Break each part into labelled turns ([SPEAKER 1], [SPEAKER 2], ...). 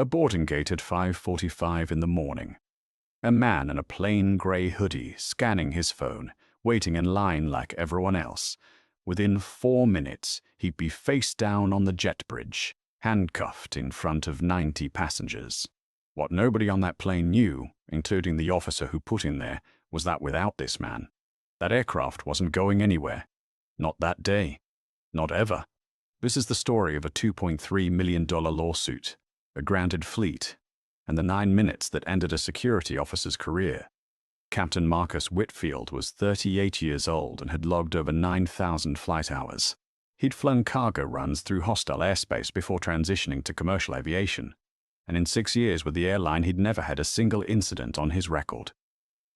[SPEAKER 1] A boarding gate at 5:45 in the morning. A man in a plain grey hoodie scanning his phone, waiting in line like everyone else. Within 4 minutes, he'd be face down on the jet bridge, handcuffed in front of 90 passengers. What nobody on that plane knew, including the officer who put him there, was that without this man, that aircraft wasn't going anywhere. Not that day. Not ever. This is the story of a $2.3 million lawsuit, a grounded fleet, and the 9 minutes that ended a security officer's career. Captain Marcus Whitfield was 38 years old and had logged over 9,000 flight hours. He'd flown cargo runs through hostile airspace before transitioning to commercial aviation, and in 6 years with the airline he'd never had a single incident on his record.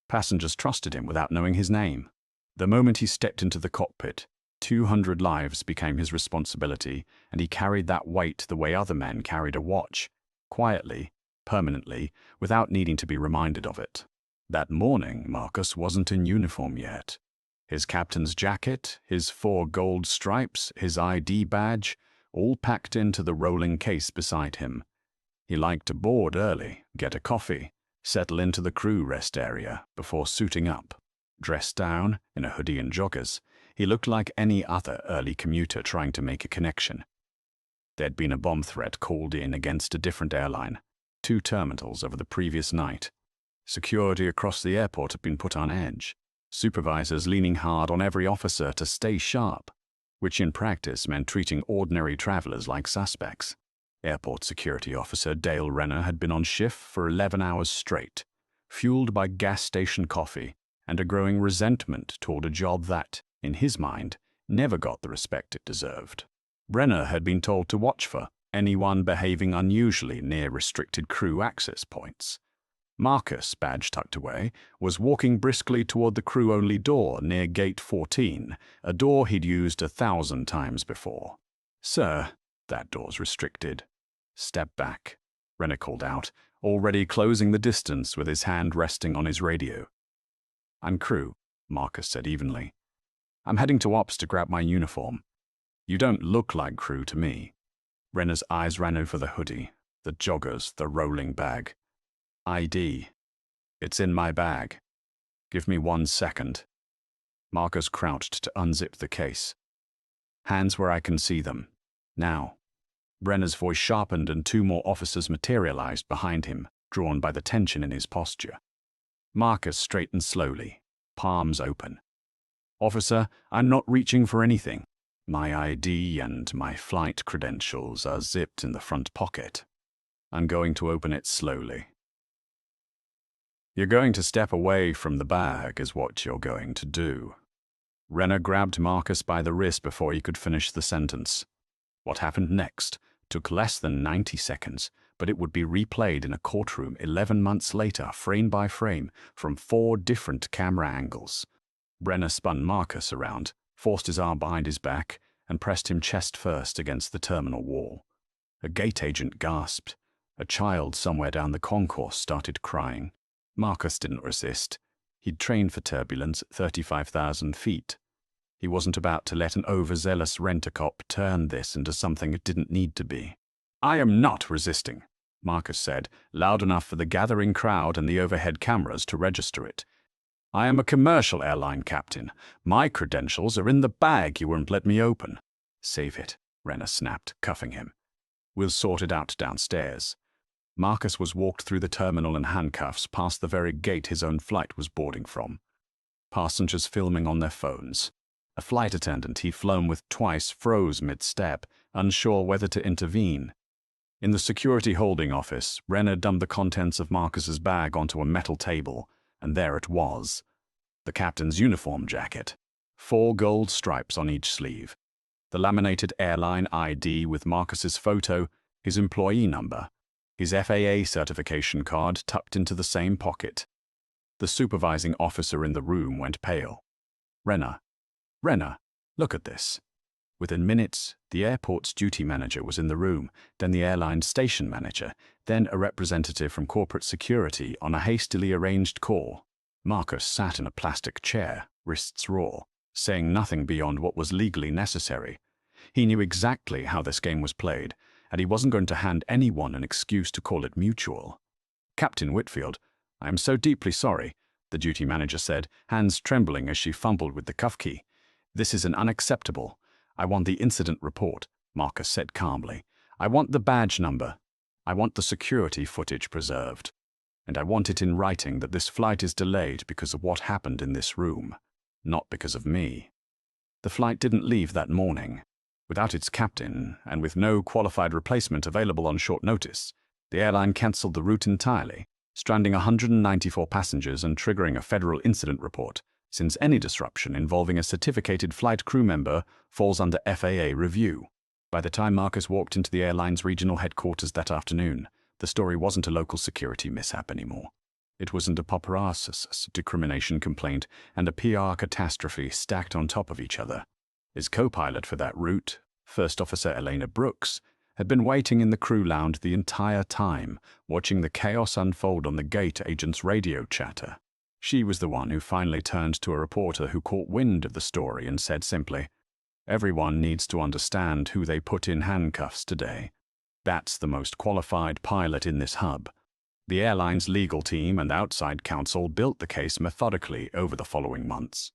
[SPEAKER 1] Passengers trusted him without knowing his name. The moment he stepped into the cockpit, 200 lives became his responsibility, and he carried that weight the way other men carried a watch, quietly, permanently, without needing to be reminded of it. That morning, Marcus wasn't in uniform yet. His captain's jacket, his 4 gold stripes, his ID badge, all packed into the rolling case beside him. He liked to board early, get a coffee, settle into the crew rest area before suiting up. Dressed down, in a hoodie and joggers, he looked like any other early commuter trying to make a connection. There'd been a bomb threat called in against a different airline, 2 terminals over the previous night. Security across the airport had been put on edge, supervisors leaning hard on every officer to stay sharp, which in practice meant treating ordinary travelers like suspects. Airport security officer Dale Renner had been on shift for 11 hours straight, fueled by gas station coffee and a growing resentment toward a job that, in his mind, never got the respect it deserved. Renner had been told to watch for anyone behaving unusually near restricted crew access points. Marcus, badge tucked away, was walking briskly toward the crew-only door near Gate 14, a door he'd used 1,000 times before. "Sir, that door's restricted." "Step back," Renner called out, already closing the distance with his hand resting on his radio. "I'm crew," Marcus said evenly. "I'm heading to ops to grab my uniform." "You don't look like crew to me." Renner's eyes ran over the hoodie, the joggers, the rolling bag. "ID. It's in my bag. Give me 1 second. Marcus crouched to unzip the case. "Hands where I can see them. Now." Renner's voice sharpened and 2 more officers materialized behind him, drawn by the tension in his posture. Marcus straightened slowly, palms open. "Officer, I'm not reaching for anything. My ID and my flight credentials are zipped in the front pocket. I'm going to open it slowly." "You're going to step away from the bag is what you're going to do." Renner grabbed Marcus by the wrist before he could finish the sentence. What happened next took less than 90 seconds, but it would be replayed in a courtroom 11 months later, frame by frame, from 4 different camera angles. Renner spun Marcus around, forced his arm behind his back, and pressed him chest first against the terminal wall. A gate agent gasped. A child somewhere down the concourse started crying. Marcus didn't resist. He'd trained for turbulence at 35,000 feet. He wasn't about to let an overzealous rent-a-cop turn this into something it didn't need to be. "I am not resisting," Marcus said, loud enough for the gathering crowd and the overhead cameras to register it. "I am a commercial airline captain. My credentials are in the bag you won't let me open." "Save it," Renner snapped, cuffing him. "We'll sort it out downstairs." Marcus was walked through the terminal in handcuffs past the very gate his own flight was boarding from. Passengers filming on their phones. A flight attendant he'd flown with twice froze mid-step, unsure whether to intervene. In the security holding office, Renner dumped the contents of Marcus's bag onto a metal table, and there it was. The captain's uniform jacket. 4 gold stripes on each sleeve. The laminated airline ID with Marcus's photo, his employee number, his FAA certification card tucked into the same pocket. The supervising officer in the room went pale. Renner, look at this." Within minutes, the airport's duty manager was in the room, then the airline's station manager, then a representative from corporate security on a hastily arranged call. Marcus sat in a plastic chair, wrists raw, saying nothing beyond what was legally necessary. He knew exactly how this game was played, and he wasn't going to hand anyone an excuse to call it mutual. "Captain Whitfield, I am so deeply sorry," the duty manager said, hands trembling as she fumbled with the cuff key. "This is unacceptable. I want the incident report," Marcus said calmly. "I want the badge number. I want the security footage preserved. And I want it in writing that this flight is delayed because of what happened in this room, not because of me." The flight didn't leave that morning. Without its captain, and with no qualified replacement available on short notice, the airline cancelled the route entirely, stranding 194 passengers and triggering a federal incident report, since any disruption involving a certificated flight crew member falls under FAA review. By the time Marcus walked into the airline's regional headquarters that afternoon, the story wasn't a local security mishap anymore. It wasn't a paparazzi discrimination complaint and a PR catastrophe stacked on top of each other. His co-pilot for that route, First Officer Elena Brooks, had been waiting in the crew lounge the entire time, watching the chaos unfold on the gate agent's radio chatter. She was the one who finally turned to a reporter who caught wind of the story and said simply, "Everyone needs to understand who they put in handcuffs today. That's the most qualified pilot in this hub." The airline's legal team and outside counsel built the case methodically over the following months.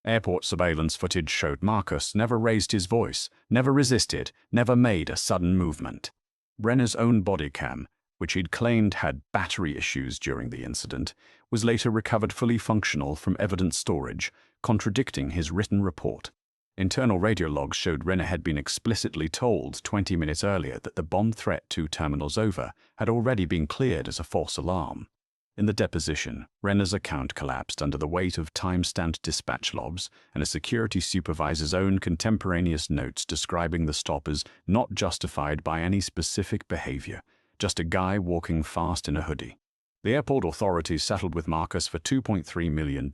[SPEAKER 1] Airport surveillance footage showed Marcus never raised his voice, never resisted, never made a sudden movement. Brenner's own body cam, which he'd claimed had battery issues during the incident, was later recovered fully functional from evidence storage, contradicting his written report. Internal radio logs showed Renner had been explicitly told 20 minutes earlier that the bomb threat 2 terminals over had already been cleared as a false alarm. In the deposition, Renner's account collapsed under the weight of time-stamped dispatch logs and a security supervisor's own contemporaneous notes describing the stop as not justified by any specific behavior, just a guy walking fast in a hoodie. The airport authorities settled with Marcus for $2.3 million.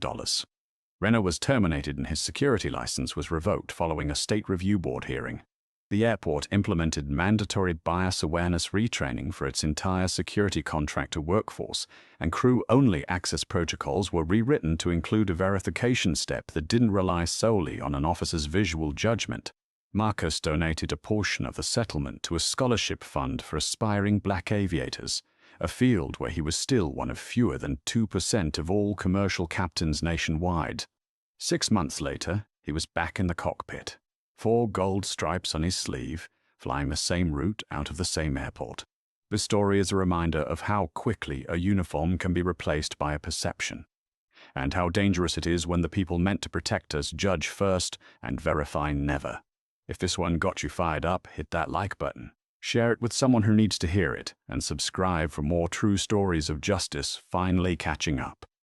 [SPEAKER 1] Renner was terminated and his security license was revoked following a state review board hearing. The airport implemented mandatory bias awareness retraining for its entire security contractor workforce, and crew-only access protocols were rewritten to include a verification step that didn't rely solely on an officer's visual judgment. Marcus donated a portion of the settlement to a scholarship fund for aspiring black aviators, a field where he was still one of fewer than 2% of all commercial captains nationwide. 6 months later, he was back in the cockpit, 4 gold stripes on his sleeve, flying the same route out of the same airport. This story is a reminder of how quickly a uniform can be replaced by a perception, and how dangerous it is when the people meant to protect us judge first and verify never. If this one got you fired up, hit that like button. Share it with someone who needs to hear it, and subscribe for more true stories of justice finally catching up.